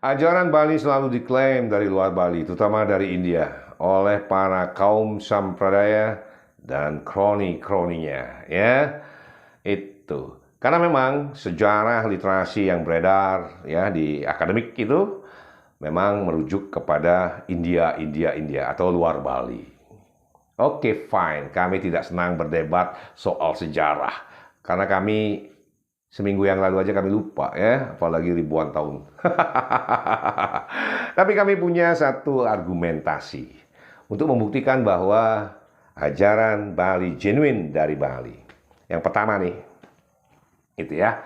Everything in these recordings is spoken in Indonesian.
Ajaran Bali selalu diklaim dari luar Bali, terutama dari India, oleh para kaum sampradaya dan kroni-kroninya, ya. Itu. Karena memang sejarah literasi yang beredar ya di akademik itu memang merujuk kepada India, India, India atau luar Bali. Oke, fine. Kami tidak senang berdebat soal sejarah. Karena kami seminggu yang lalu aja kami lupa ya, apalagi ribuan tahun. Tapi kami punya satu argumentasi untuk membuktikan bahwa ajaran Bali genuine dari Bali. Yang pertama nih, itu ya.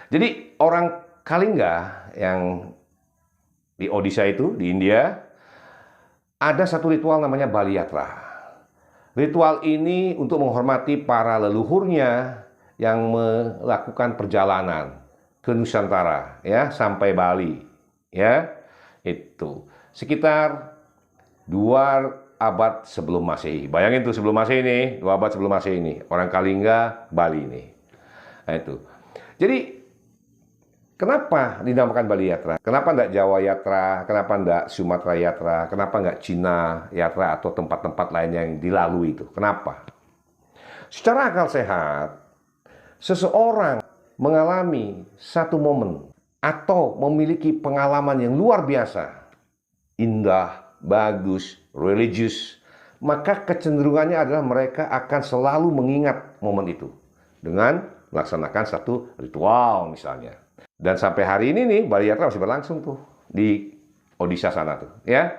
Jadi orang Kalingga yang di Odisha itu, di India, ada satu ritual namanya Bali Yatra. Ritual ini untuk menghormati para leluhurnya yang melakukan perjalanan ke Nusantara ya sampai Bali ya. Itu sekitar 2 abad sebelum Masehi. Bayangin tuh sebelum Masehi ini, 2 abad sebelum Masehi ini, orang Kalingga Bali ini. Nah, itu. Jadi kenapa dinamakan Bali Yatra? Kenapa enggak Jawa Yatra? Kenapa enggak Sumatera Yatra? Kenapa enggak Cina Yatra atau tempat-tempat lain yang dilalui itu? Kenapa? Secara akal sehat, seseorang mengalami satu momen atau memiliki pengalaman yang luar biasa, indah, bagus, religius, maka kecenderungannya adalah mereka akan selalu mengingat momen itu dengan melaksanakan satu ritual misalnya. Dan sampai hari ini nih, Bali Yatra masih berlangsung tuh di Odisha sana tuh, ya.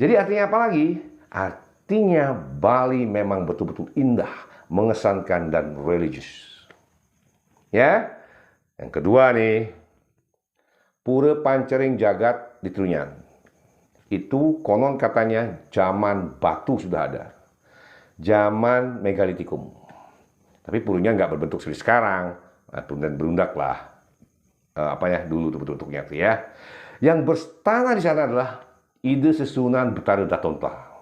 Jadi artinya apa lagi? Artinya Bali memang betul-betul indah, mengesankan dan religius. Ya. Yang kedua nih, Pura Pancering Jagat di Trunyan. Itu konon katanya zaman batu sudah ada. Zaman megalitikum. Tapi puranya nggak berbentuk seperti sekarang. Dan berundak lah. Dulu tuh bentuknya tuh ya. Yang bertanah di sana adalah ide Susunan Betara Datonta.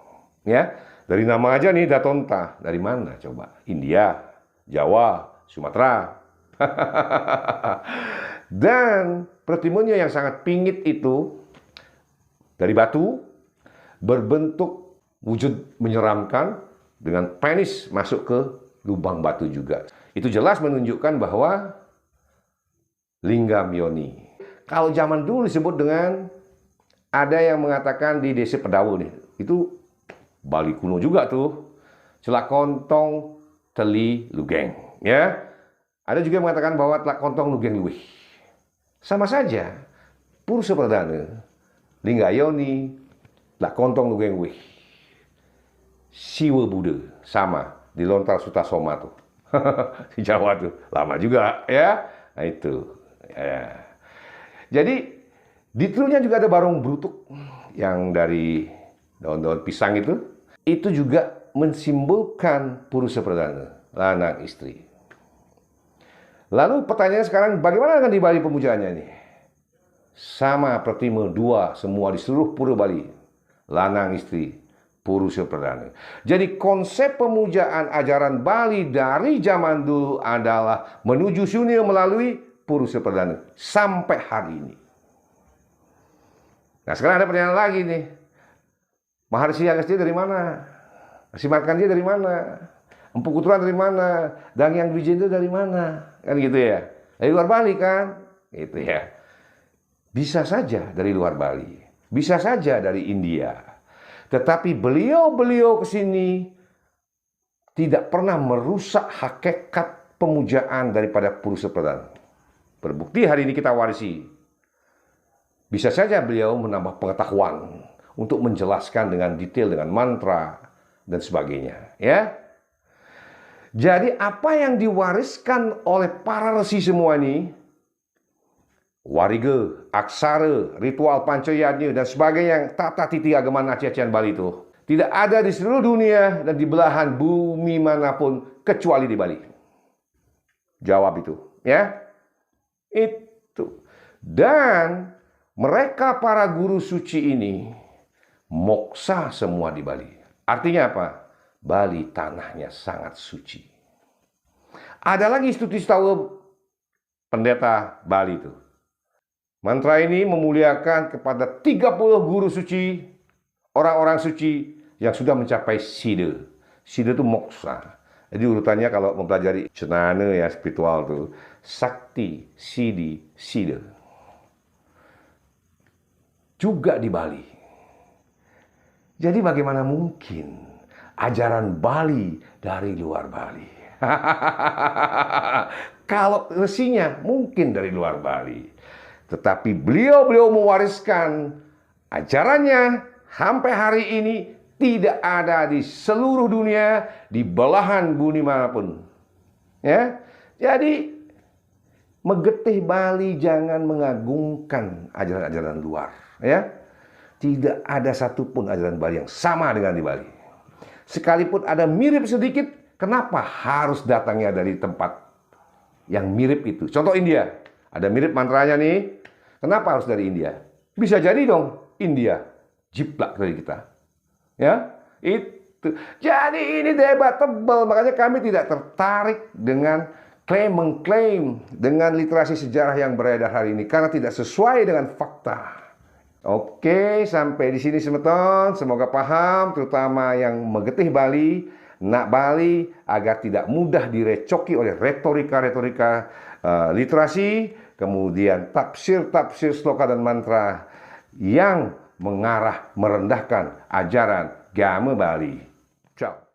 Ya, dari nama aja nih Datonta. Dari mana coba? India, Jawa, Sumatera. Dan pertimonnya yang sangat pingit itu dari batu berbentuk wujud menyeramkan dengan penis masuk ke lubang batu juga. Itu jelas menunjukkan bahwa Linggam Yoni. Kalau zaman dulu disebut dengan, ada yang mengatakan di Desa Pedawu nih, itu Bali kuno juga tuh, Celak Kontong Teli Lugeng, ya. Ada juga yang mengatakan bahwa Celak Kontong Lugeng Luwih. Sama saja, Pursa Perdana, Lingga Yoni, Celak Kontong Lugeng Luwih. Siwa Buddha, sama, di Lontar Sutasoma tuh. Di Jawa tuh, lama juga, ya. Nah itu. Ya. Jadi di Trunyan juga ada barong brutuk yang dari daun-daun pisang itu juga mensimbolkan Purusa Perdana, lanang istri. Lalu pertanyaannya sekarang, bagaimana dengan di Bali pemujaannya nih? Sama pertime dua semua di seluruh Pura Bali, lanang istri, Purusa Perdana. Jadi konsep pemujaan ajaran Bali dari zaman dulu adalah menuju sunyi melalui Purusa Perdana sampai hari ini. Nah sekarang ada pertanyaan lagi nih. Maharshi Agastya dari mana? Maharishi Markandeya dari mana? Empu Kuturan dari mana? Dangyang Dwijendra dari mana? Kan gitu ya. Dari luar Bali kan? Gitu ya. Bisa saja dari luar Bali. Bisa saja dari India. Tetapi beliau-beliau kesini tidak pernah merusak hakikat pemujaan daripada Purusa Perdana. Berbukti hari ini kita warisi. Bisa saja beliau menambah pengetahuan untuk menjelaskan dengan detail, dengan mantra, dan sebagainya. Ya. Jadi apa yang diwariskan oleh para resi semua ini, Wariga, Aksara, ritual Pancayadnya, dan sebagainya yang tata titi agama Aceh-Acehan Bali itu, tidak ada di seluruh dunia dan di belahan bumi manapun kecuali di Bali. Jawab itu. Ya. Itu. Dan mereka para guru suci ini moksa semua di Bali. Artinya apa? Bali tanahnya sangat suci. Ada lagi Stuti Setawa pendeta Bali itu. Mantra ini memuliakan kepada 30 guru suci, orang-orang suci yang sudah mencapai Siddha. Siddha itu moksa. Jadi urutannya kalau mempelajari cenana ya spiritual tuh, Sakti, Siddhi, Siddha. Juga di Bali. Jadi bagaimana mungkin ajaran Bali dari luar Bali? Kalau resinya mungkin dari luar Bali. Tetapi beliau mewariskan ajarannya sampai hari ini tidak ada di seluruh dunia, di belahan bumi manapun. Ya, jadi megetih Bali jangan mengagungkan ajaran-ajaran luar. Ya, tidak ada satupun ajaran Bali yang sama dengan di Bali. Sekalipun ada mirip sedikit, kenapa harus datangnya dari tempat yang mirip itu? Contoh India, ada mirip mantranya nih. Kenapa harus dari India? Bisa jadi dong India jiplak dari kita. Ya, itu. Jadi ini debatable, makanya kami tidak tertarik dengan mengklaim dengan literasi sejarah yang beredar hari ini karena tidak sesuai dengan fakta. Oke, sampai di sini semeton. Semoga paham, terutama yang megetih Bali, nak Bali, agar tidak mudah direcoki oleh retorika-retorika literasi, kemudian tafsir-tafsir sloka dan mantra yang mengarah merendahkan ajaran Gama Bali. Ciao.